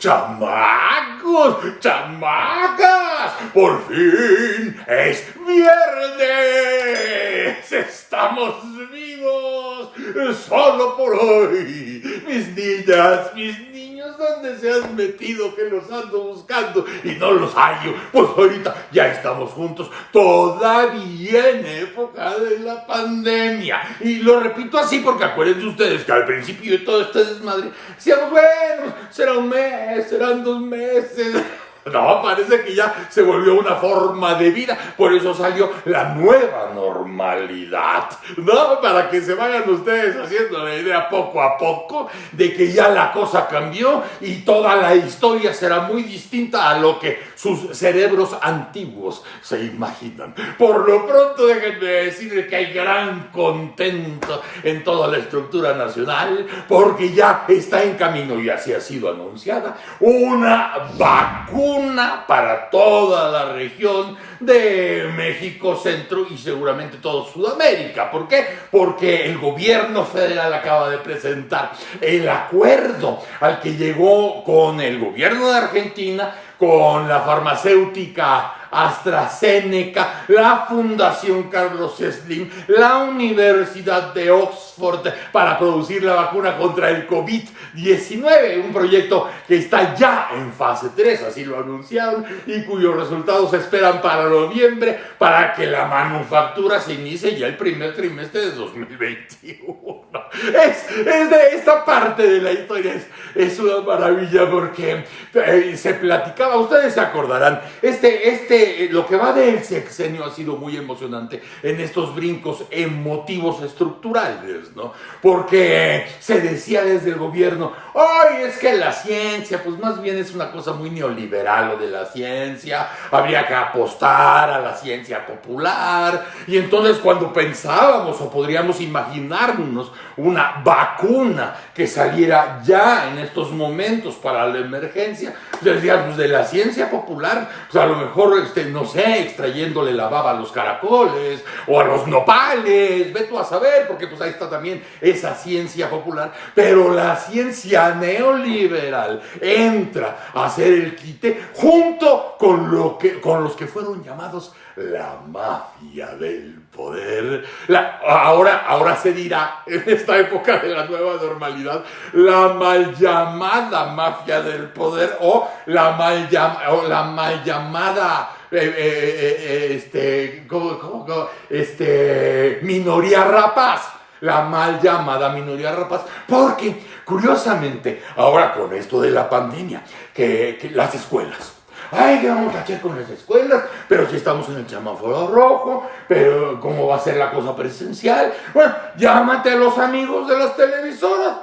chamacos, chamacas, por fin es viernes, estamos vivos, solo por hoy. Mis niñas, mis niños, ¿dónde se han metido que los ando buscando y no los hallo? Pues ahorita ya estamos juntos, todavía en época de la pandemia. Y lo repito así porque acuérdense ustedes que al principio de todo este desmadre decíamos, bueno, será un mes, serán 2 meses. No, parece que ya se volvió una forma de vida, por eso salió la nueva normalidad, ¿no? Para que se vayan ustedes haciendo la idea poco a poco de que ya la cosa cambió y toda la historia será muy distinta a lo que sus cerebros antiguos se imaginan. Por lo pronto, déjenme decirles que hay gran contento en toda la estructura nacional, porque ya está en camino, y así ha sido anunciada, una vacuna para toda la región de México, Centro y seguramente todo Sudamérica. ¿Por qué? Porque el gobierno federal acaba de presentar el acuerdo al que llegó con el gobierno de Argentina, con la farmacéutica AstraZeneca, la Fundación Carlos Slim, la Universidad de Oxford para producir la vacuna contra el COVID-19, un proyecto que está ya en fase 3, así lo anunciaron, y cuyos resultados se esperan para noviembre, para que la manufactura se inicie ya el primer trimestre de 2021. Esta parte de la historia es una maravilla porque se platicaba, ustedes se acordarán, lo que va del sexenio ha sido muy emocionante en estos brincos emotivos estructurales, ¿no? Porque se decía desde el gobierno, ¡ay, es que la ciencia, pues más bien es una cosa muy neoliberal lo de la ciencia, habría que apostar a la ciencia popular! Y entonces cuando pensábamos o podríamos imaginarnos una vacuna que saliera ya en estos momentos para la emergencia, decía, pues de la ciencia popular, pues a lo mejor, no sé, extrayéndole la baba a los caracoles o a los nopales, ve tú a saber, porque pues ahí está también esa ciencia popular, pero la ciencia neoliberal entra a hacer el quite junto con los que fueron llamados la mafia del poder. Ahora se dirá, en esta época de la nueva normalidad, la mal llamada mafia del poder o la mal llamada minoría rapaz. La mal llamada minoría rapaz, porque curiosamente, ahora con esto de la pandemia, que las escuelas, ay, ¿qué vamos a hacer con las escuelas? Pero si estamos en el semáforo rojo, pero ¿cómo va a ser la cosa presencial? Bueno, llámate a los amigos de las televisoras.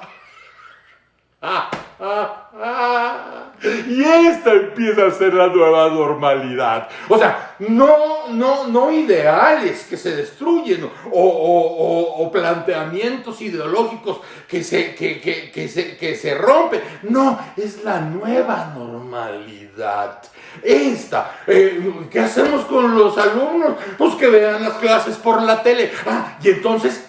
Y esta empieza a ser la nueva normalidad. O sea, no ideales que se destruyen o planteamientos ideológicos que se rompen. No, es la nueva normalidad. ¿Qué hacemos con los alumnos? Pues que vean las clases por la tele. Y entonces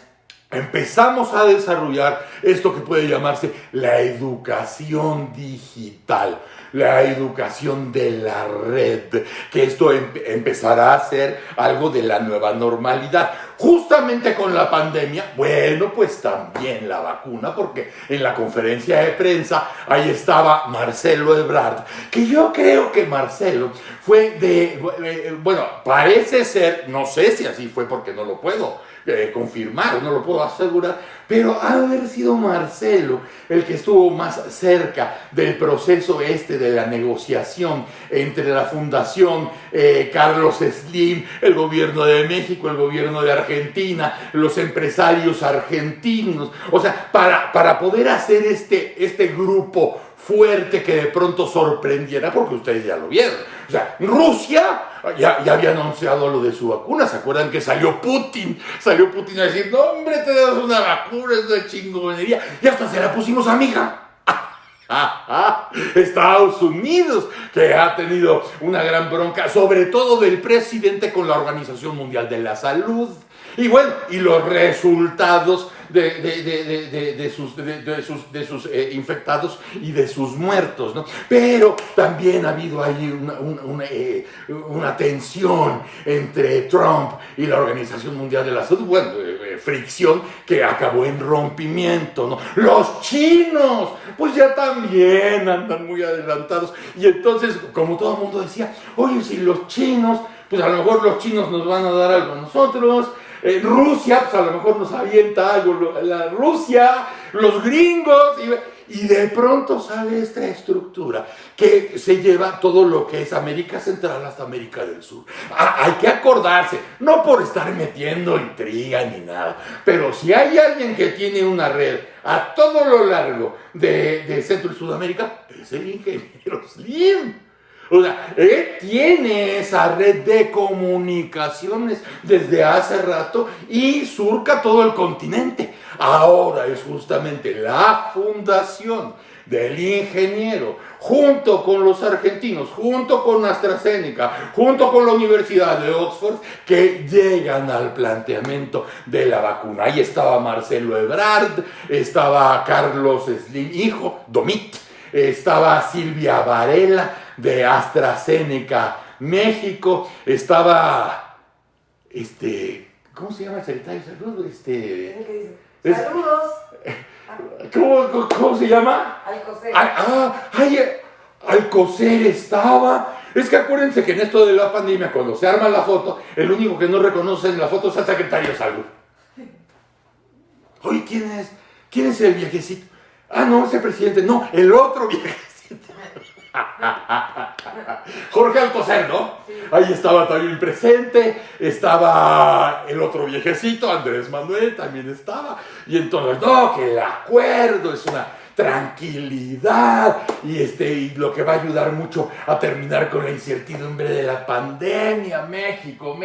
empezamos a desarrollar esto que puede llamarse la educación digital, la educación de la red, que esto empezará a ser algo de la nueva normalidad. Justamente con la pandemia, bueno, pues también la vacuna, porque en la conferencia de prensa ahí estaba Marcelo Ebrard, que yo creo que Marcelo fue bueno, parece ser, no sé si así fue porque no lo puedo confirmar, no lo puedo asegurar, pero ha de haber sido Marcelo el que estuvo más cerca del proceso de la negociación entre la Fundación Carlos Slim, el gobierno de México, el gobierno de Argentina, los empresarios argentinos, o sea, para poder hacer este grupo fuerte que de pronto sorprendiera, porque ustedes ya lo vieron. O sea, Rusia ya había anunciado lo de su vacuna. ¿Se acuerdan que salió Putin a decir, no hombre, te das una vacuna, es una chingonería? Y hasta se la pusimos a mi hija. Estados Unidos, que ha tenido una gran bronca, sobre todo del presidente con la Organización Mundial de la Salud. Y bueno, y los resultados de sus infectados y de sus muertos, ¿no? Pero también ha habido ahí una tensión entre Trump y la Organización Mundial de la Salud, bueno, fricción que acabó en rompimiento, ¿no? Los chinos, pues ya también andan muy adelantados, y entonces, como todo el mundo decía, oye, si los chinos, pues a lo mejor los chinos nos van a dar algo a nosotros. Rusia, pues a lo mejor nos avienta algo, la Rusia, los gringos, y de pronto sale esta estructura que se lleva todo lo que es América Central hasta América del Sur. Hay que acordarse, no por estar metiendo intriga ni nada, pero si hay alguien que tiene una red a todo lo largo de Centro y Sudamérica, es el ingeniero Slim. O sea, él tiene esa red de comunicaciones desde hace rato y surca todo el continente. Ahora es justamente la fundación del ingeniero, junto con los argentinos, junto con AstraZeneca, junto con la Universidad de Oxford, que llegan al planteamiento de la vacuna. Ahí estaba Marcelo Ebrard, estaba Carlos Slim, hijo, Domit, estaba Silvia Varela de AstraZeneca México, estaba ¿cómo se llama el secretario de salud? Saludos. ¿Cómo se llama? Alcocer. Alcocer estaba. Es que acuérdense que en esto de la pandemia, cuando se arma la foto, el único que no reconoce en la foto es al secretario de salud. Oye, ¿quién es? ¿Quién es el viejecito? Ah, no, es el presidente. No, el otro viejecito. Jorge Alcocer, ¿no? Sí. Ahí estaba también presente, estaba el otro viejecito, Andrés Manuel también estaba, y entonces, no, que el acuerdo es una tranquilidad, y lo que va a ayudar mucho a terminar con la incertidumbre de la pandemia, México,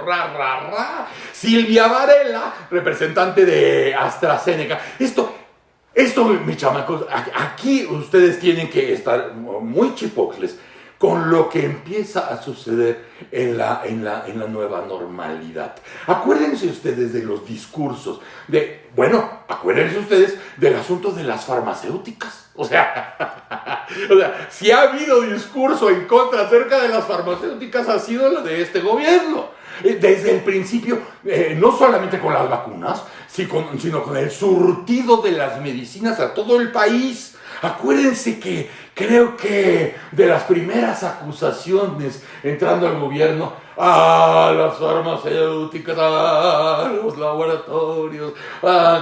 ra. Silvia Varela, representante de AstraZeneca. Esto, mis chamacos, aquí ustedes tienen que estar muy chipocles con lo que empieza a suceder en la nueva normalidad. Acuérdense ustedes de los discursos, acuérdense ustedes del asunto de las farmacéuticas. O sea, si ha habido discurso en contra acerca de las farmacéuticas, ha sido la de este gobierno. Desde el principio, no solamente con las vacunas, sino con el surtido de las medicinas a todo el país. Acuérdense que creo que de las primeras acusaciones entrando al gobierno, a las farmacéuticas, a los laboratorios,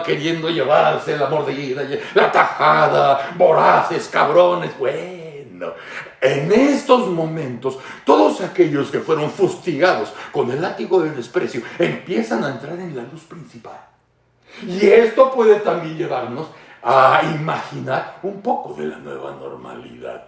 queriendo llevarse la mordida, la tajada, voraces, cabrones, bueno. En estos momentos, todos aquellos que fueron fustigados con el látigo del desprecio empiezan a entrar en la luz principal. Y esto puede también llevarnos a imaginar un poco de la nueva normalidad.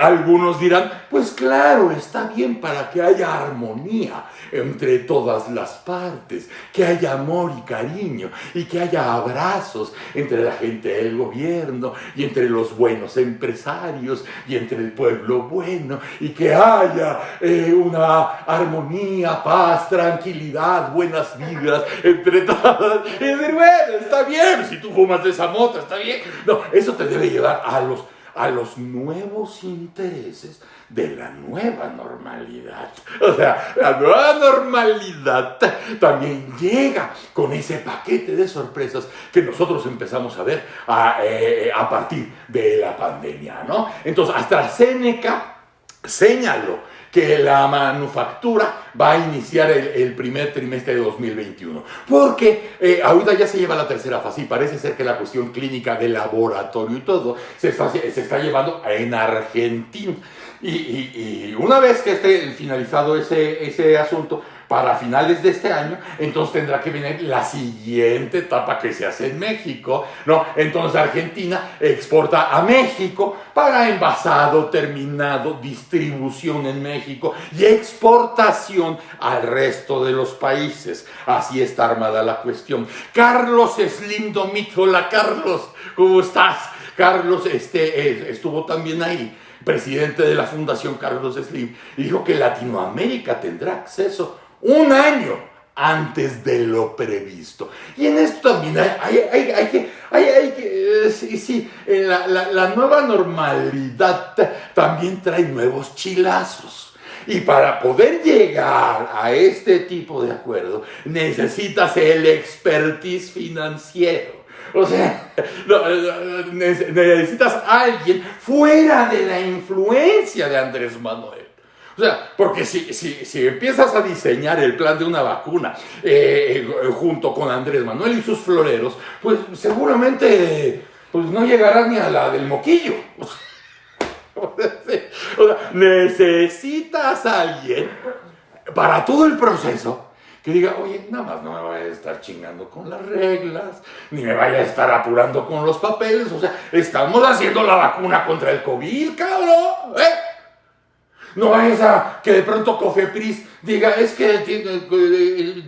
Algunos dirán, pues claro, está bien para que haya armonía entre todas las partes, que haya amor y cariño, y que haya abrazos entre la gente del gobierno, y entre los buenos empresarios, y entre el pueblo bueno, y que haya una armonía, paz, tranquilidad, buenas vibras entre todas. Y decir, bueno, está bien, si tú fumas de esa mota, está bien. No, eso te debe llevar a los nuevos intereses de la nueva normalidad. O sea, la nueva normalidad también llega con ese paquete de sorpresas que nosotros empezamos a ver a partir de la pandemia, ¿no? Entonces, AstraZeneca señaló que la manufactura va a iniciar el primer trimestre de 2021. Porque ahorita ya se lleva la tercera fase y parece ser que la cuestión clínica de laboratorio y todo se está llevando en Argentina. Y una vez que esté finalizado ese asunto, para finales de este año, entonces tendrá que venir la siguiente etapa que se hace en México, ¿no? Entonces Argentina exporta a México para envasado, terminado, distribución en México y exportación al resto de los países. Así está armada la cuestión. Carlos Slim Domit, hola Carlos, ¿cómo estás? Carlos estuvo también ahí, presidente de la Fundación Carlos Slim, y dijo que Latinoamérica tendrá acceso un año antes de lo previsto. Y en esto también hay que sí, la nueva normalidad también trae nuevos chilazos. Y para poder llegar a este tipo de acuerdo, necesitas el expertise financiero. O sea, necesitas a alguien fuera de la influencia de Andrés Manuel. O sea, porque si empiezas a diseñar el plan de una vacuna junto con Andrés Manuel y sus floreros, pues seguramente pues no llegarás ni a la del moquillo. O sea, necesitas a alguien para todo el proceso que diga, oye, nada más no me vaya a estar chingando con las reglas, ni me vaya a estar apurando con los papeles. O sea, estamos haciendo la vacuna contra el COVID, cabrón, ¿eh? No vayas a que de pronto Cofepris diga, es que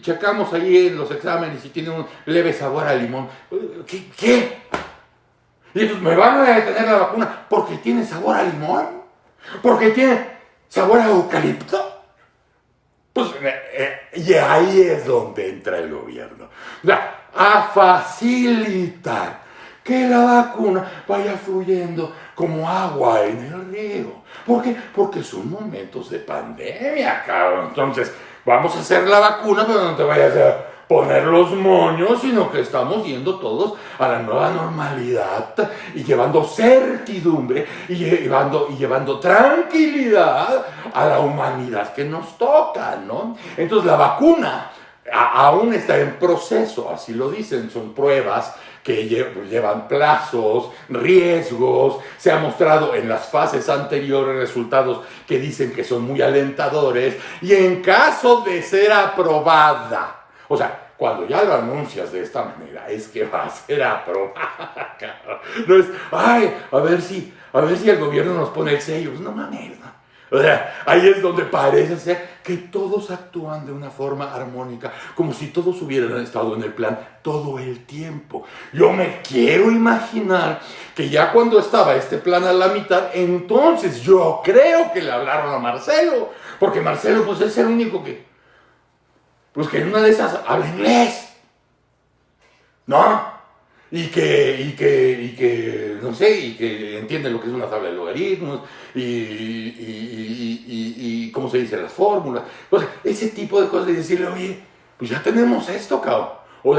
checamos ahí en los exámenes y tiene un leve sabor a limón. ¿Qué? Y entonces me van a detener la vacuna porque tiene sabor a limón, porque tiene sabor a eucalipto. Pues, y ahí es donde entra el gobierno. O sea, a facilitar que la vacuna vaya fluyendo como agua en el río. ¿Por qué? Porque son momentos de pandemia, cabrón. Entonces, vamos a hacer la vacuna, pero no te vayas a poner los moños, sino que estamos yendo todos a la nueva normalidad y llevando certidumbre y llevando tranquilidad a la humanidad que nos toca, ¿no? Entonces la vacuna aún está en proceso, así lo dicen, son pruebas que llevan plazos, riesgos, se ha mostrado en las fases anteriores resultados que dicen que son muy alentadores y en caso de ser aprobada, o sea, cuando ya lo anuncias de esta manera, es que va a ser aprobada, cabrón. No es, a ver si el gobierno nos pone el sello. Pues no mames, ¿no? O sea, ahí es donde parece ser que todos actúan de una forma armónica, como si todos hubieran estado en el plan todo el tiempo. Yo me quiero imaginar que ya cuando estaba este plan a la mitad, entonces yo creo que le hablaron a Marcelo, porque Marcelo pues es el único que en una de esas habla inglés, ¿no? Y que no sé, y que entiende lo que es una tabla de logaritmos, y cómo se dice las fórmulas. O sea, ese tipo de cosas de decirle, oye, pues ya tenemos esto, cabrón. O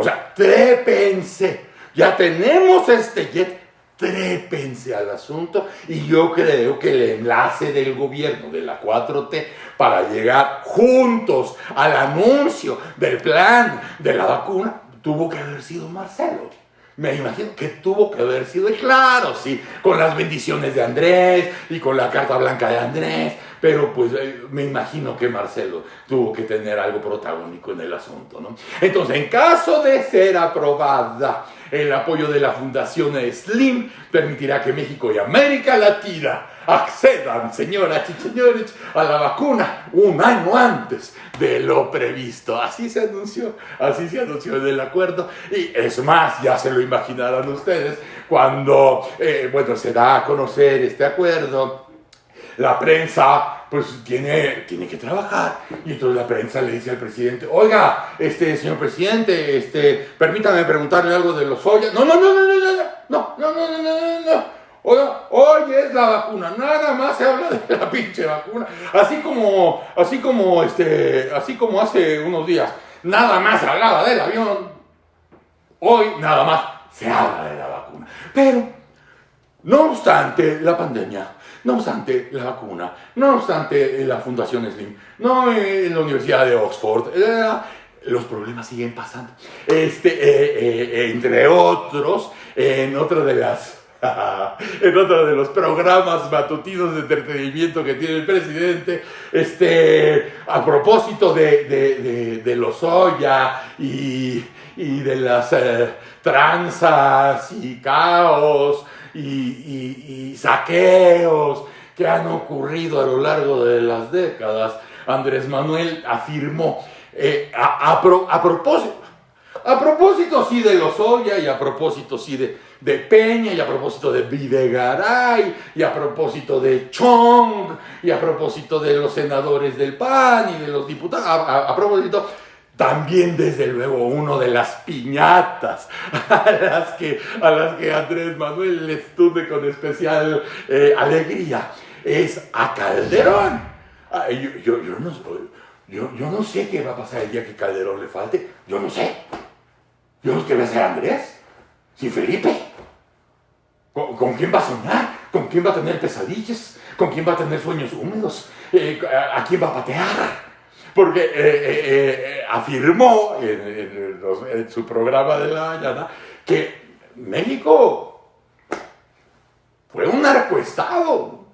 sea, trépense. Ya tenemos este jet, trépense al asunto. Y yo creo que el enlace del gobierno de la 4T para llegar juntos al anuncio del plan de la vacuna tuvo que haber sido Marcelo. Me imagino que tuvo que haber sido, y claro, sí, con las bendiciones de Andrés y con la carta blanca de Andrés, pero pues me imagino que Marcelo tuvo que tener algo protagónico en el asunto, ¿no? Entonces, en caso de ser aprobada, el apoyo de la Fundación Slim permitirá que México y América Latina accedan, señoras y señores, a la vacuna un año antes de lo previsto. Así se anunció en el acuerdo. Y es más, ya se lo imaginarán ustedes, cuando se da a conocer este acuerdo, la prensa pues tiene que trabajar, y entonces la prensa le dice al presidente, oiga, señor presidente, permítame preguntarle algo de Lozoya. No. Oiga, hoy es la vacuna, nada más se habla de la pinche vacuna, así como hace unos días, nada más se hablaba del avión, hoy nada más se habla de la vacuna. Pero, no obstante la pandemia, no obstante la vacuna, no obstante la Fundación Slim, no en la Universidad de Oxford, los problemas siguen pasando. Entre otros, en otro de los programas matutinos de entretenimiento que tiene el presidente, a propósito de Lozoya y de las tranzas y caos y saqueos que han ocurrido a lo largo de las décadas, Andrés Manuel afirmó, a propósito sí de Lozoya, y a propósito sí de Peña, y a propósito de Videgaray, y a propósito de Chong, y a propósito de los senadores del PAN y de los diputados, a propósito, También, desde luego, uno de las piñatas a las que Andrés Manuel les tunde con especial alegría es a Calderón. Yo no sé qué va a pasar el día que Calderón le falte. Yo no sé. Yo no sé qué va a hacer Andrés. ¿Sin Felipe? ¿Con quién va a soñar? ¿Con quién va a tener pesadillas? ¿Con quién va a tener sueños húmedos? ¿A quién va a patear? Porque afirmó en su programa de la mañana que México fue un narcoestado.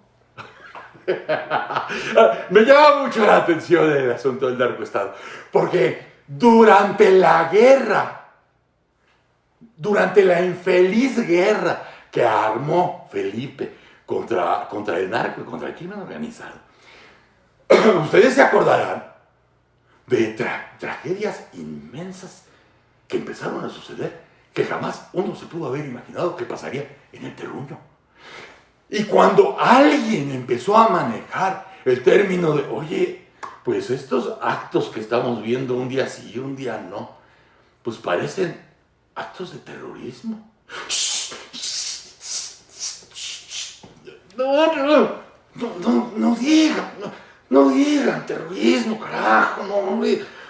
Me llama mucho la atención el asunto del narcoestado, porque durante la guerra, durante la infeliz guerra que armó Felipe contra el narco y contra el crimen organizado, ustedes se acordarán de tragedias inmensas que empezaron a suceder, que jamás uno se pudo haber imaginado que pasaría en el terruño. Y cuando alguien empezó a manejar el término de, oye, pues estos actos que estamos viendo un día sí y un día no, pues parecen actos de terrorismo. No digan terrorismo, carajo, no.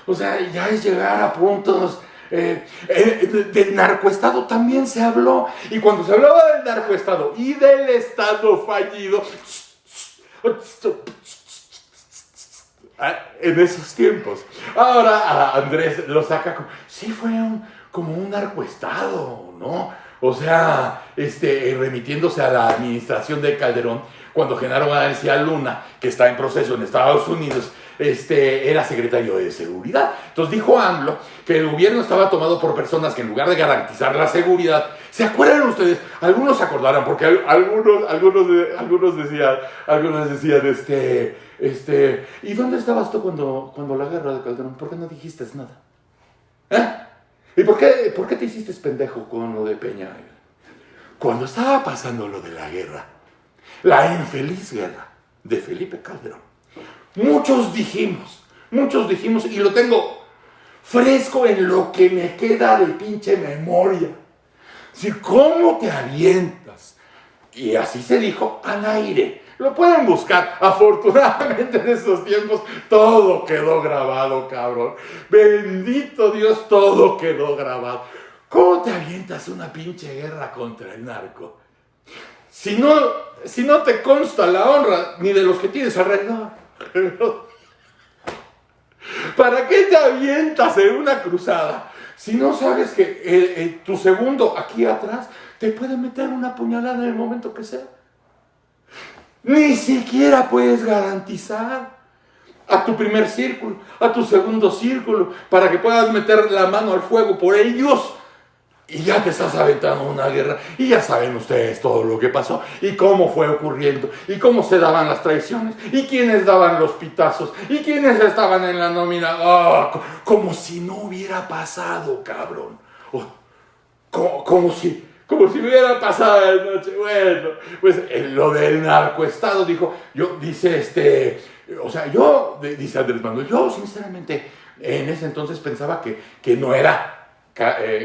O sea, ya es llegar a puntos. Del narcoestado también se habló. Y cuando se hablaba del narcoestado y del estado fallido, en esos tiempos, ahora Andrés lo saca como, sí fue como un narcoestado, ¿no? O sea, remitiéndose a la administración de Calderón, cuando Genaro García Luna, que está en proceso en Estados Unidos, era secretario de Seguridad. Entonces dijo AMLO que el gobierno estaba tomado por personas que en lugar de garantizar la seguridad, ¿se acuerdan ustedes? Algunos se acordarán, porque algunos decían, ¿y dónde estabas tú cuando la guerra de Calderón? ¿Por qué no dijiste nada? ¿Y por qué te hiciste pendejo con lo de Peña? Cuando estaba pasando lo de la guerra, la infeliz guerra de Felipe Calderón, muchos dijimos, y lo tengo fresco en lo que me queda de pinche memoria. Si, ¿cómo te avientas? Y así se dijo al aire. Lo pueden buscar. Afortunadamente en esos tiempos todo quedó grabado, cabrón. Bendito Dios, todo quedó grabado. ¿Cómo te avientas una pinche guerra contra el narco? Si no te consta la honra ni de los que tienes alrededor. ¿Para qué te avientas en una cruzada si no sabes que tu segundo aquí atrás te puede meter una puñalada en el momento que sea? Ni siquiera puedes garantizar a tu primer círculo, a tu segundo círculo, para que puedas meter la mano al fuego por ellos. Y ya te estás aventando una guerra. Y ya saben ustedes todo lo que pasó. Y cómo fue ocurriendo. Y cómo se daban las traiciones. Y quiénes daban los pitazos. Y quiénes estaban en la nómina. Oh, como si no hubiera pasado, cabrón. Oh, como si hubiera pasado la noche. Bueno, pues lo del narcoestado dice Andrés Manuel, yo sinceramente en ese entonces pensaba que no era,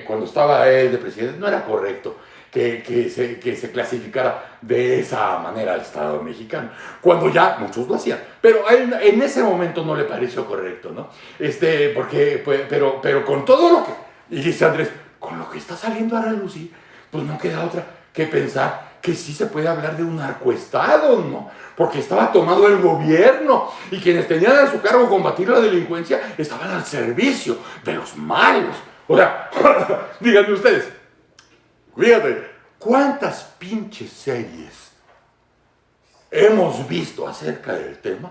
cuando estaba él de presidente, no era correcto que se clasificara de esa manera al Estado mexicano, cuando ya muchos lo hacían, pero en ese momento no le pareció correcto, ¿no? Pero con todo lo que, y dice Andrés, con lo que está saliendo a relucir, pues no queda otra que pensar que sí se puede hablar de un narcoestado, ¿no? Porque estaba tomado el gobierno y quienes tenían a su cargo combatir la delincuencia estaban al servicio de los malos. O sea, díganme ustedes, fíjate, ¿cuántas pinches series hemos visto acerca del tema?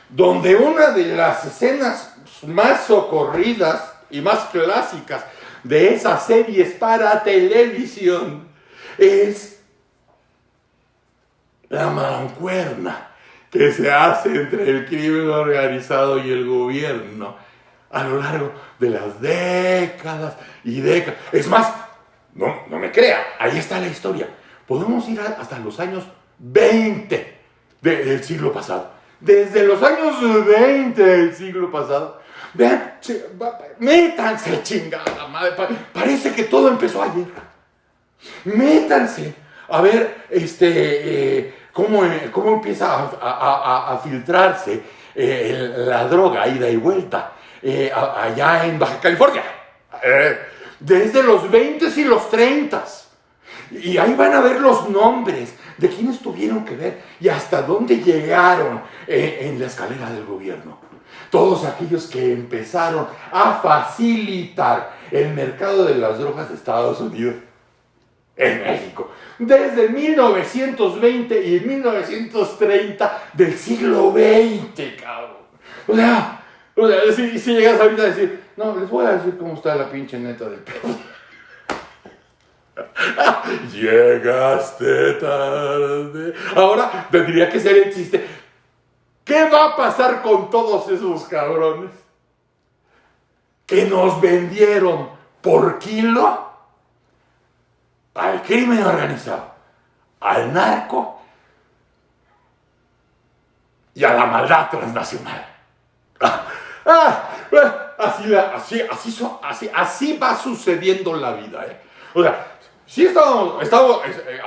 Donde una de las escenas más socorridas y más clásicas de esas series para televisión es la mancuerna que se hace entre el crimen organizado y el gobierno a lo largo de las décadas y décadas. Es más, no me crea, ahí está la historia. Podemos ir hasta los años 20 del siglo pasado. Desde los años 20 del siglo pasado, vean, métanse, chingada madre. Parece que todo empezó ayer. Métanse a ver cómo empieza a filtrarse la droga, ida y vuelta, allá en Baja California. Desde los 20 y los 30. Y ahí van a ver los nombres de quienes tuvieron que ver y hasta dónde llegaron en la escalera del gobierno. Todos aquellos que empezaron a facilitar el mercado de las drogas de Estados Unidos en México. Desde 1920 y 1930 del siglo XX, cabrón. O sea si llegas ahorita a decir, no, les voy a decir cómo está la pinche neta del pedo. Llegaste tarde. Ahora tendría que ser el chiste. ¿Qué va a pasar con todos esos cabrones que nos vendieron por kilo al crimen organizado, al narco y a la maldad transnacional? Así va sucediendo la vida, O sea, sí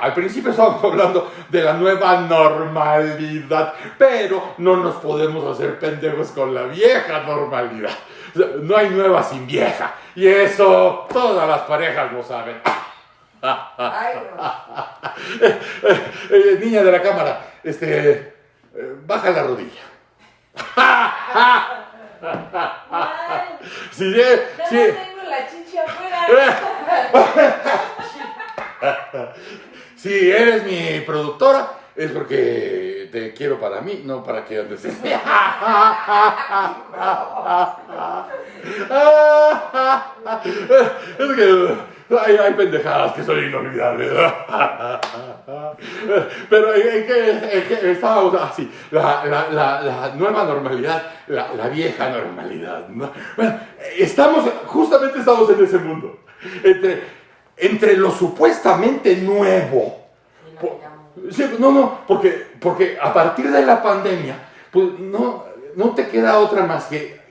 al principio estábamos hablando de la nueva normalidad, pero no nos podemos hacer pendejos con la vieja normalidad. O sea, no hay nueva sin vieja, y eso todas las parejas lo saben. Ay, no. Niña de la cámara, baja la rodilla. Sí, Nada tengo la chicha afuera. Si eres mi productora, es porque te quiero para mí, no para que andes. Es que hay pendejadas que son inolvidables. Pero en que estábamos así, la nueva normalidad, la vieja normalidad, ¿no? Bueno, justamente estamos en ese mundo, entre lo supuestamente nuevo. Sí, porque a partir de la pandemia, pues no te queda otra más que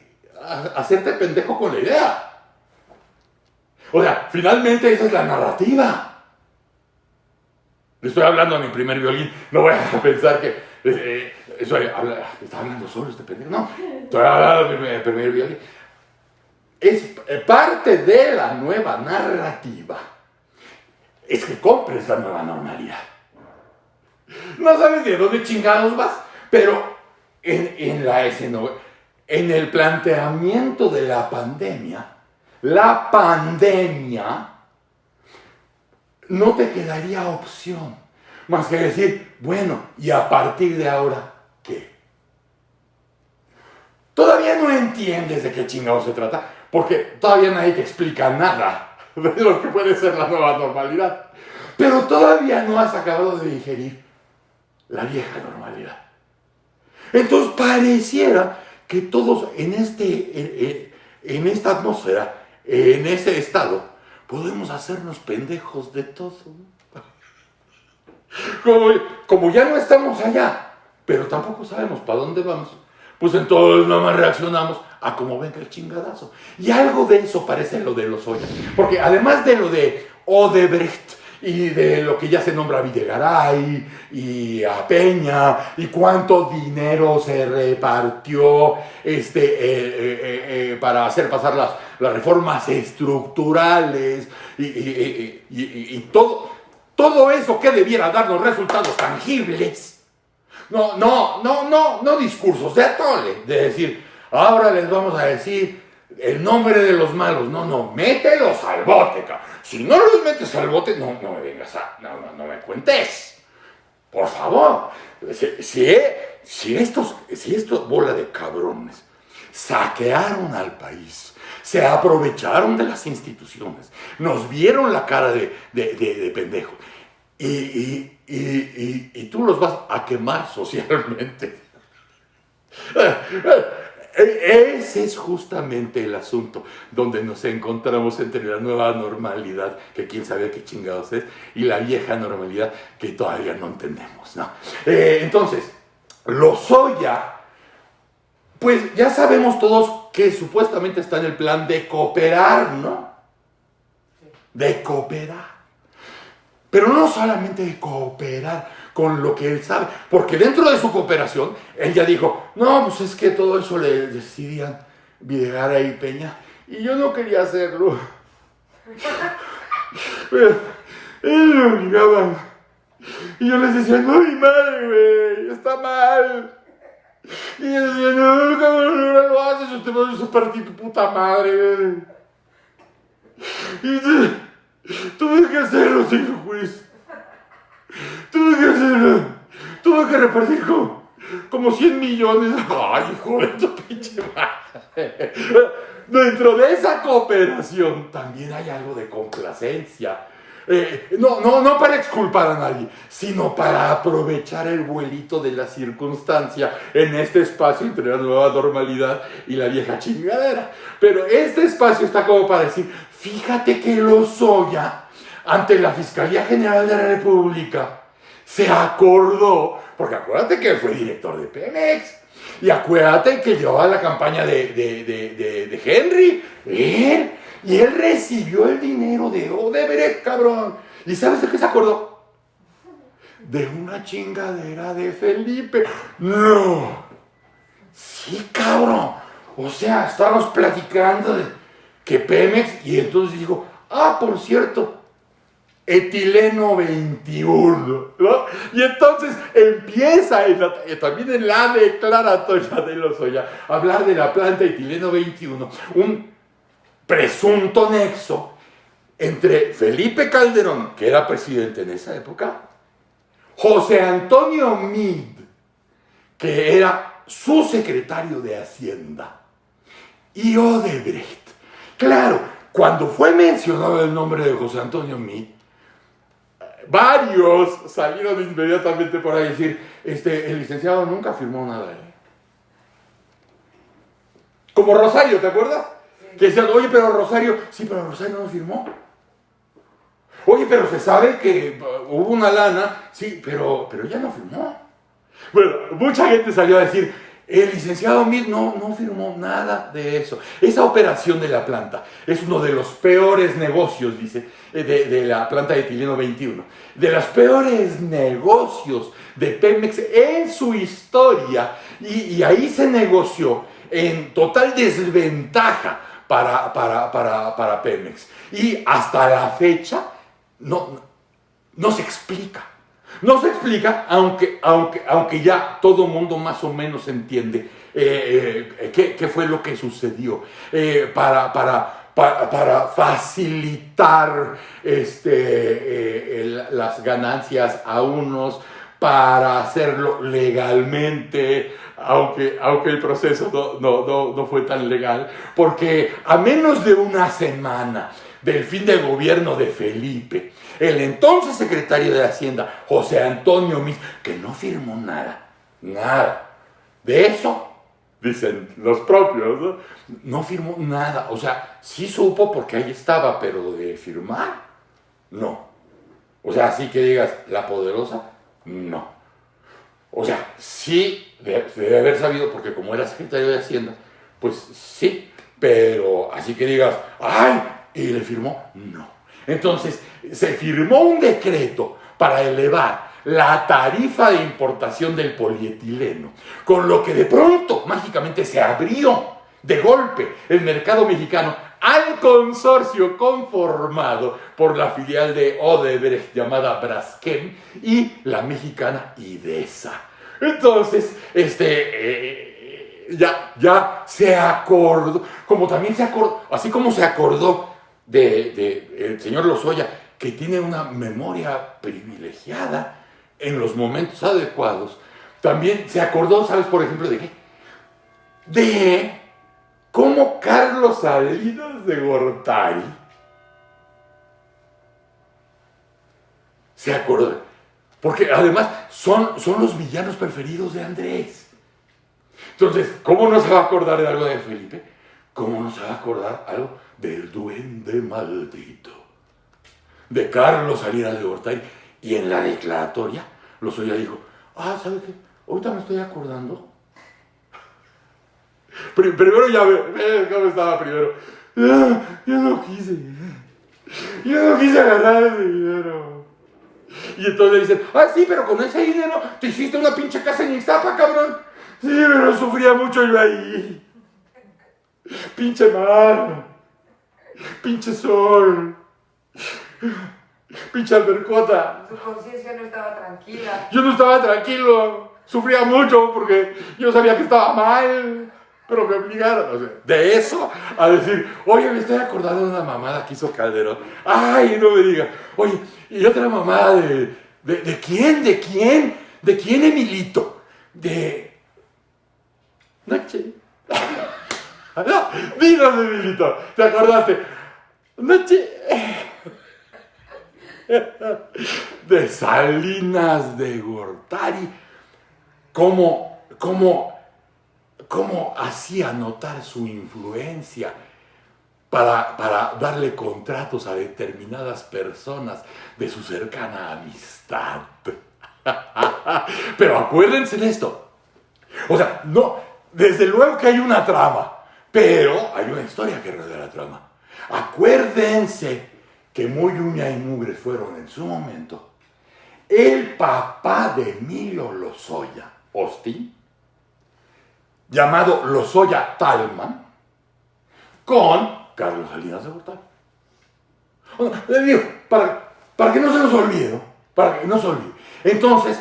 hacerte pendejo con la idea. O sea, finalmente esa es la narrativa. Le estoy hablando a mi primer violín, no voy a pensar que está hablando solo este pendejo. No, estoy hablando de mi primer violín. Es parte de la nueva narrativa. Es que compres la nueva normalidad. No sabes de dónde chingados vas, pero en el planteamiento de la pandemia no te quedaría opción más que decir, bueno, y a partir de ahora, ¿qué? Todavía no entiendes de qué chingados se trata, porque todavía nadie te explica nada de lo que puede ser la nueva normalidad. Pero todavía no has acabado de digerir la vieja normalidad. Entonces pareciera que todos en esta atmósfera, en ese estado, podemos hacernos pendejos de todo. Como ya no estamos allá, pero tampoco sabemos para dónde vamos, pues entonces nada más reaccionamos a como venga el chingadazo. Y algo de eso parece lo de Lozoya. Porque además de lo de Odebrecht y de lo que ya se nombra Videgaray y a Peña y cuánto dinero se repartió para hacer pasar las reformas estructurales y todo eso que debiera darnos resultados tangibles. No discursos de atole, de decir, ahora les vamos a decir el nombre de los malos. No, mételos al bote, cabrón. Si no los metes al bote, no me vengas no me cuentes. Por favor. Si estos bola de cabrones saquearon al país, se aprovecharon de las instituciones, nos vieron la cara de pendejos, y tú los vas a quemar socialmente. Ese es justamente el asunto donde nos encontramos entre la nueva normalidad, que quién sabe qué chingados es, y la vieja normalidad que todavía no entendemos, ¿no? Entonces, Lozoya, pues ya sabemos todos que supuestamente está en el plan de cooperar, ¿no? De cooperar. Pero no solamente de cooperar con lo que él sabe, porque dentro de su cooperación, él ya dijo, no, pues es que todo eso le decidían Videgaray y Peña, y yo no quería hacerlo. Pero ellos me obligaban. Y yo les decía, no, mi madre, güey, está mal. Y ellos decían, no, cabrón, no lo haces, usted va a partir tu puta madre, güey. Y tuve que hacerlo, señor juez. Tuve que hacerlo. Tuve que repartir como 100 millones. Ay, hijo de tu pinche madre. Dentro de esa cooperación también hay algo de complacencia. No para exculpar a nadie, sino para aprovechar el vuelito de la circunstancia en este espacio entre la nueva normalidad y la vieja chingadera. Pero este espacio está como para decir, fíjate que Lozoya, ante la Fiscalía General de la República, se acordó, porque acuérdate que fue director de Pemex, y acuérdate que llevaba la campaña de Henry, y él recibió el dinero de Odebrecht, cabrón. ¿Y sabes de qué se acordó? De una chingadera de Felipe. No. Sí, cabrón. O sea, estábamos platicando de que Pemex, y entonces dijo, por cierto, etileno 21, ¿no? Y entonces empieza también en la declaratoria de Lozoya a hablar de la planta etileno 21, un presunto nexo entre Felipe Calderón, que era presidente en esa época, José Antonio Meade, que era su secretario de Hacienda, y Odebrecht. Claro, cuando fue mencionado el nombre de José Antonio Meade, varios salieron inmediatamente por ahí a decir, el licenciado nunca firmó nada. Como Rosario, ¿te acuerdas? Que decían, oye, pero Rosario no firmó. Oye, pero se sabe que hubo una lana, sí, pero ya no firmó. Bueno, mucha gente salió a decir, el licenciado Meade no firmó nada de eso. Esa operación de la planta es uno de los peores negocios, dice, de la planta de etileno 21. De los peores negocios de Pemex en su historia. Y ahí se negoció en total desventaja para Pemex. Y hasta la fecha no se explica. No se explica, aunque ya todo mundo más o menos entiende qué fue lo que sucedió para facilitar las ganancias a unos, para hacerlo legalmente, aunque el proceso no fue tan legal, porque a menos de una semana del fin de gobierno de Felipe, el entonces secretario de Hacienda, José Antonio Meade, que no firmó nada. De eso, dicen los propios, no firmó nada. O sea, sí supo porque ahí estaba, pero de firmar, no. O sea, así que digas, la poderosa, no. O sea, sí debe haber sabido, porque como era secretario de Hacienda, pues sí, pero así que digas, ¡ay! ¿Y le firmó? No. Entonces, se firmó un decreto para elevar la tarifa de importación del polietileno, con lo que de pronto, mágicamente, se abrió de golpe el mercado mexicano al consorcio conformado por la filial de Odebrecht llamada Braskem y la mexicana Idesa. Entonces, ya se acordó, como también se acordó, así como se acordó el señor Lozoya, que tiene una memoria privilegiada en los momentos adecuados, también se acordó, ¿sabes, por ejemplo, de qué? De cómo Carlos Salinas de Gortari se acordó, porque además son los villanos preferidos de Andrés. Entonces, ¿cómo no se va a acordar de algo de Felipe? ¿Cómo no se va a acordar algo del duende maldito de Carlos Salinas de Gortari? Y en la declaratoria, Lozoya dijo, ¿sabes qué? Ahorita me estoy acordando. Primero ya ve cómo estaba primero. Yo no quise. Yo no quise ganar ese dinero. Y entonces le dicen, sí, pero con ese dinero te hiciste una pinche casa en Ixtapa, cabrón. Sí, pero sufría mucho yo ahí. Pinche mar. Pinche sol. Pinche albercota. Su conciencia no estaba tranquila. Yo no estaba tranquilo. Sufría mucho porque yo sabía que estaba mal. Pero me obligaron, o sea, de eso a decir, oye, me estoy acordando de una mamada que hizo Calderón. Ay, no me digas. Oye, y otra mamada ¿de quién? ¿De quién? ¿De quién, Emilito? De Noche. No, dinos, Emilito, ¿te acordaste? Noche. De Salinas de Gortari. ¿Cómo hacía notar su influencia para darle contratos a determinadas personas de su cercana amistad? Pero acuérdense de esto. O sea, no, desde luego que hay una trama, pero hay una historia que rodea la trama. Acuérdense que muy uña y mugre fueron en su momento el papá de Emilio Lozoya Austin, llamado Lozoya Talman, con Carlos Salinas de Gortari. Le digo, para que no se nos olvide, ¿no? Para que no se olvide. Entonces,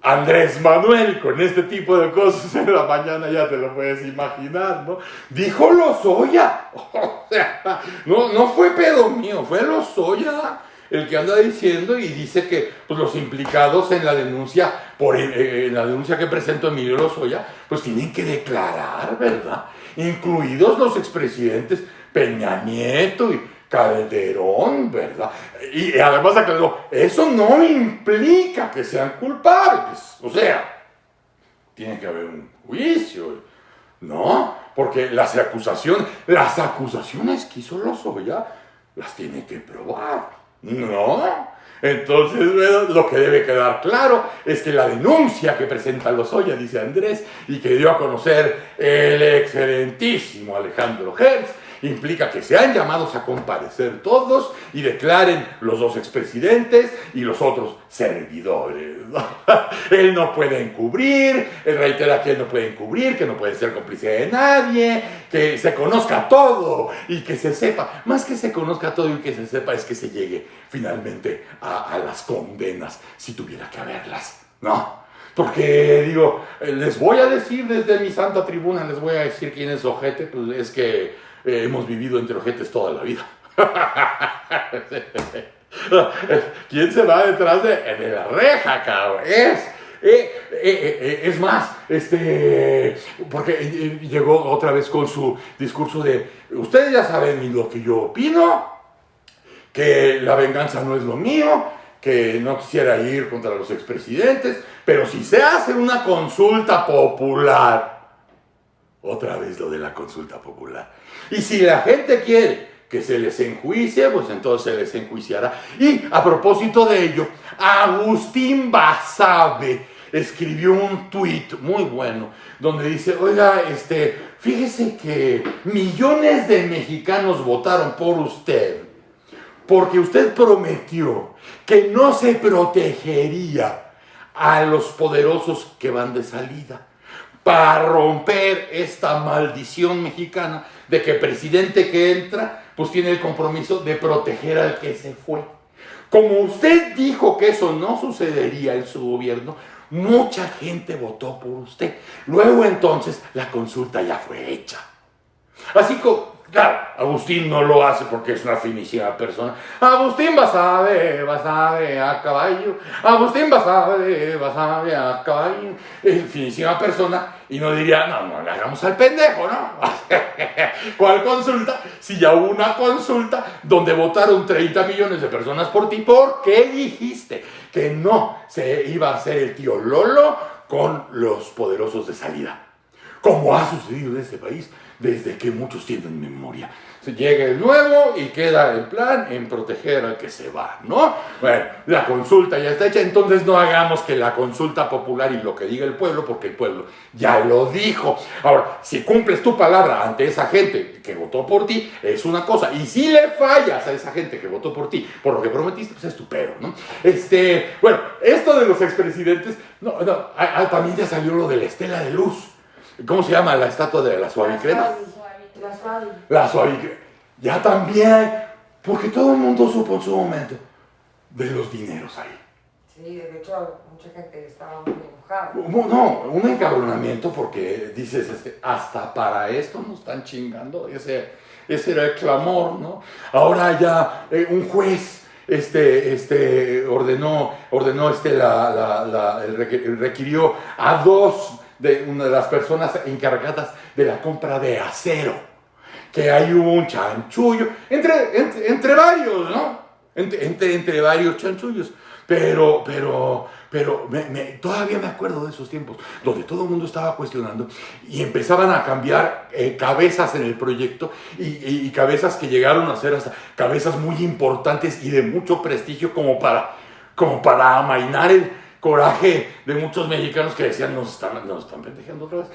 Andrés Manuel, con este tipo de cosas en la mañana, ya te lo puedes imaginar, ¿no? Dijo Lozoya. O sea, no fue pedo mío, fue Lozoya el que anda diciendo y dice que pues, los implicados en la denuncia en la denuncia que presentó Emilio Lozoya, pues tienen que declarar, ¿verdad? Incluidos los expresidentes Peña Nieto y Calderón, ¿verdad? Y además aclaró, eso no implica que sean culpables. O sea, tiene que haber un juicio, ¿no? Porque las acusaciones que hizo Lozoya las tiene que probar. No, entonces lo que debe quedar claro es que la denuncia que presenta Lozoya, dice Andrés, y que dio a conocer el excelentísimo Alejandro Hertz, implica que sean llamados a comparecer todos y declaren los dos expresidentes y los otros servidores, ¿no? Él no puede encubrir, él reitera que él no puede encubrir, que no puede ser cómplice de nadie, que se conozca todo y que se sepa. Más que se conozca todo y que se sepa es que se llegue finalmente a las condenas, si tuviera que haberlas, ¿no? Porque, digo, les voy a decir desde mi santa tribuna, les voy a decir quién es ojete, pues es que hemos vivido entre ojetes toda la vida. ¿Quién se va detrás de la reja, cabrón? Es más, porque llegó otra vez con su discurso de, ustedes ya saben lo que yo opino, que la venganza no es lo mío, que no quisiera ir contra los expresidentes, pero si se hace una consulta popular, otra vez lo de la consulta popular, y si la gente quiere que se les enjuicie, pues entonces se les enjuiciará. Y a propósito de ello, Agustín Basabe escribió un tuit muy bueno, donde dice, oiga, fíjese que millones de mexicanos votaron por usted, porque usted prometió que no se protegería a los poderosos que van de salida, para romper esta maldición mexicana de que el presidente que entra, pues tiene el compromiso de proteger al que se fue. Como usted dijo que eso no sucedería en su gobierno, mucha gente votó por usted. Luego entonces la consulta ya fue hecha. Así que, claro, Agustín no lo hace porque es una finísima persona. Agustín Basabe a caballo. Agustín Basabe a caballo. Es finísima persona y no diría, no le hagamos al pendejo, ¿no? ¿Cuál consulta? Si ya hubo una consulta donde votaron 30 millones de personas por ti, ¿por qué dijiste que no se iba a hacer el tío Lolo con los poderosos de salida? como ha sucedido en este país desde que muchos tienen memoria. Se llega el nuevo y queda el plan en proteger al que se va, ¿no? Bueno, la consulta ya está hecha, entonces no hagamos que la consulta popular y lo que diga el pueblo, porque el pueblo ya lo dijo. Ahora, si cumples tu palabra ante esa gente que votó por ti, es una cosa, y si le fallas a esa gente que votó por ti, por lo que prometiste, pues es tu pero, ¿no? Bueno, esto de los expresidentes, también ya salió lo de la estela de luz. ¿Cómo se llama la estatua de la suavicrema? La suavicrema. Ya también, porque todo el mundo supo en su momento de los dineros ahí. Sí, de hecho, mucha gente estaba muy enojada. No, un encabronamiento porque dices, hasta para esto nos están chingando. Ese era el clamor, ¿no? Ahora ya un juez requirió a dos de una de las personas encargadas de la compra de acero, que hay un chanchullo entre varios, ¿no? Entre varios chanchullos, pero todavía me acuerdo de esos tiempos donde todo el mundo estaba cuestionando y empezaban a cambiar cabezas en el proyecto y cabezas que llegaron a ser hasta cabezas muy importantes y de mucho prestigio como para amainar el coraje de muchos mexicanos que decían nos están pendejando otra vez.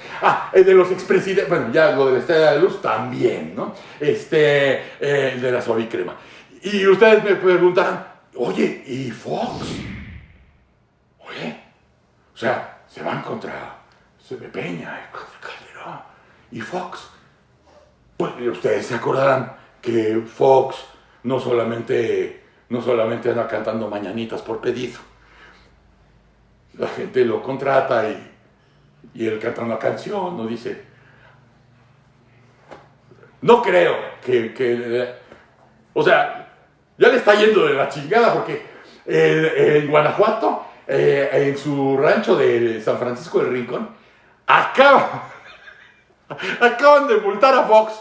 De los expresidentes, bueno, ya lo de la estela de luz también, ¿no? El de la suavicrema. Y ustedes me preguntarán, oye, ¿y Fox? Oye, o sea, se van contra Peña, Calderón y Fox. Pues ustedes se acordarán que Fox no solamente anda cantando mañanitas por pedido. La gente lo contrata y él canta una canción, no dice. No creo o sea, ya le está yendo de la chingada porque en Guanajuato, en su rancho de San Francisco del Rincón, acaban de multar a Fox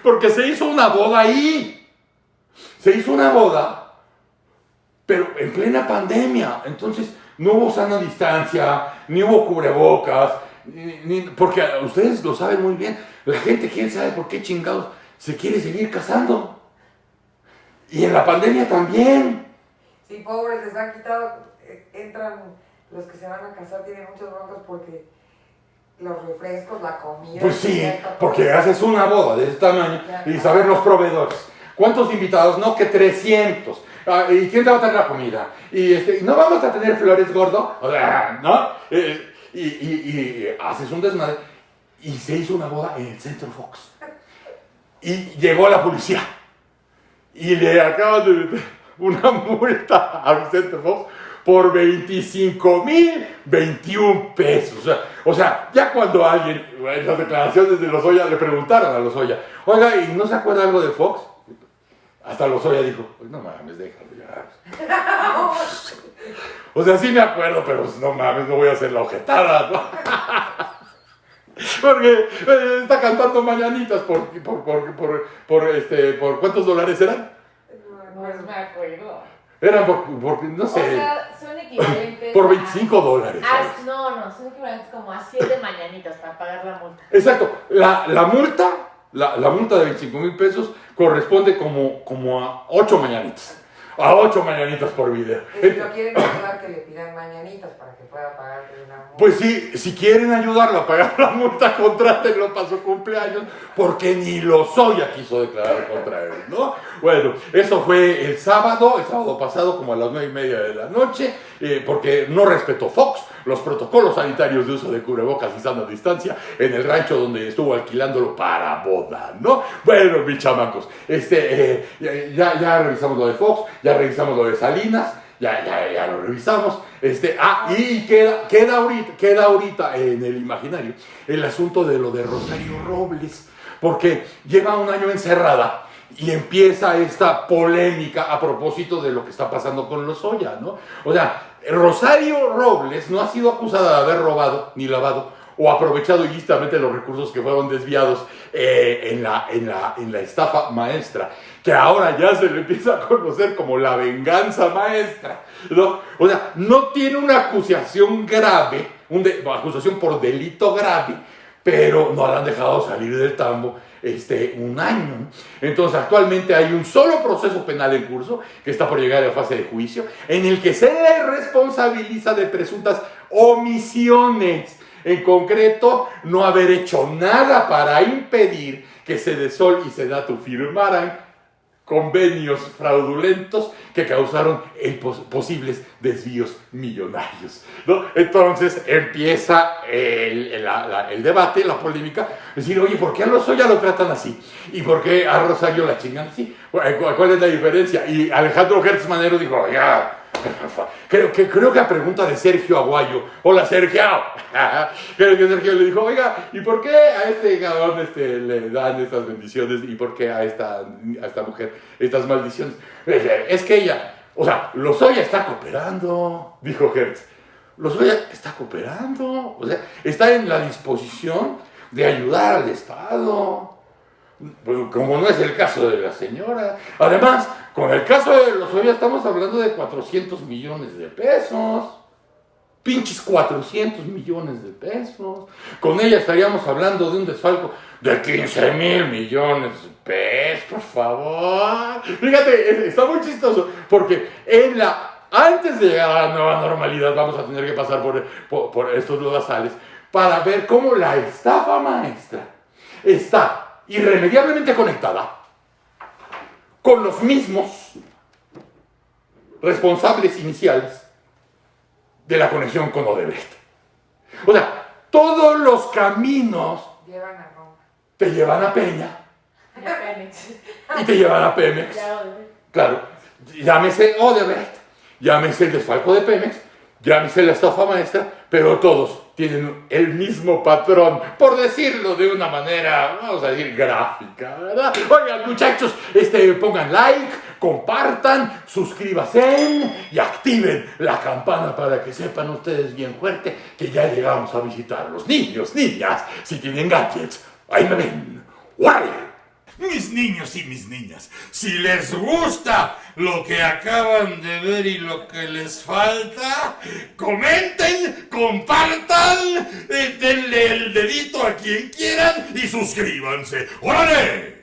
porque se hizo una boda ahí. Se hizo una boda, pero en plena pandemia. Entonces no hubo sana distancia, ni hubo cubrebocas, porque ustedes lo saben muy bien. La gente, quién sabe por qué chingados se quiere seguir casando. Y en la pandemia también. Sí, pobres, les han quitado, entran los que se van a casar, tienen muchos broncos porque los refrescos, la comida. Pues sí, porque haces una boda de ese tamaño y saber los proveedores. ¿Cuántos invitados? No, que 300. ¿Y quién te va a traer la comida? Y no vamos a tener flores, gordo. O sea, ¿no? Y haces un desmadre. Y se hizo una boda en el Centro Fox. Y llegó la policía. Y le acaban de meter una multa a Vicente Fox por 25,021 pesos. O sea, ya cuando alguien, en las declaraciones de Lozoya, le preguntaron a Lozoya, oiga, ¿y no se acuerda algo de Fox? Hasta Lozoya dijo, no mames, déjalo ya. O sea, sí me acuerdo, pero no mames, no voy a hacer la ojetada, ¿no? Porque está cantando mañanitas por ¿cuántos dólares eran? No me acuerdo. Eran por no sé. O sea, son equivalentes por $25. No, son equivalentes como a 7 mañanitas para pagar la multa. Exacto. La multa de 25,000 pesos corresponde como a 8 mañanitas. A 8 mañanitas por video. Si lo quieren ayudar, que le pidan mañanitas para que pueda pagar una multa. Pues sí, si quieren ayudarlo a pagar la multa, contrátenlo para su cumpleaños, porque ni Lozoya quiso declarar contra él, ¿no? Bueno, eso fue el sábado pasado, como a las 9:30 de la noche, porque no respetó Fox los protocolos sanitarios de uso de cubrebocas y sana distancia en el rancho donde estuvo alquilándolo para boda, ¿no? Bueno, mis chamacos, ya revisamos lo de Fox, ya revisamos lo de Salinas, ya lo revisamos, y queda ahorita en el imaginario el asunto de lo de Rosario Robles, porque lleva un año encerrada y empieza esta polémica a propósito de lo que está pasando con Lozoya, ¿no? O sea, Rosario Robles no ha sido acusada de haber robado ni lavado o aprovechado ilícitamente los recursos que fueron desviados en la estafa maestra, que ahora ya se le empieza a conocer como la venganza maestra, ¿no? O sea, no tiene una acusación grave acusación por delito grave, pero no la han dejado salir del tambo un año. Entonces, actualmente hay un solo proceso penal en curso, que está por llegar a la fase de juicio, en el que se le responsabiliza de presuntas omisiones. En concreto, no haber hecho nada para impedir que Sedesol y Sedatu firmaran convenios fraudulentos que causaron posibles desvíos millonarios, ¿no? Entonces empieza el debate, la polémica, decir, oye, ¿por qué a Lozoya lo tratan así? ¿Y por qué a Rosario la chingan así? ¿Cuál es la diferencia? Y Alejandro Gertz Manero dijo, oiga, creo que a pregunta de Sergio Aguayo, hola Sergio, creo que Sergio le dijo, oiga, ¿y por qué a este cabrón le dan estas bendiciones y por qué a esta mujer estas maldiciones? Es que ella, o sea, Lozoya está cooperando, dijo Hertz. Lozoya está cooperando, o sea, está en la disposición de ayudar al Estado. Como no es el caso de la señora. Además, con el caso de Lozoya estamos hablando de 400 millones de pesos. Pinches 400 millones de pesos. Con ella estaríamos hablando de un desfalco de 15,000 millones de pesos, por favor. Fíjate, está muy chistoso, porque antes de llegar a la nueva normalidad vamos a tener que pasar por estos lodazales para ver cómo la estafa maestra está irremediablemente conectada con los mismos responsables iniciales de la conexión con Odebrecht. O sea, todos los caminos Llevan a Roma. te llevan a Peña Ya, Pemex. y te llevan a Pemex. Ya, Odebrecht. Claro, llámese Odebrecht, llámese el desfalco de Pemex, llámese la estafa maestra, pero todos tienen el mismo patrón, por decirlo de una manera, vamos a decir, gráfica, ¿verdad? Oigan, muchachos, pongan like, compartan, suscríbanse y activen la campana para que sepan ustedes bien fuerte que ya llegamos a visitarlos. Niños, niñas, si tienen gadgets, ahí me ven. ¡Guay! Mis niños y mis niñas, si les gusta lo que acaban de ver y lo que les falta, comenten, compartan, denle el dedito a quien quieran y suscríbanse. ¡Órale!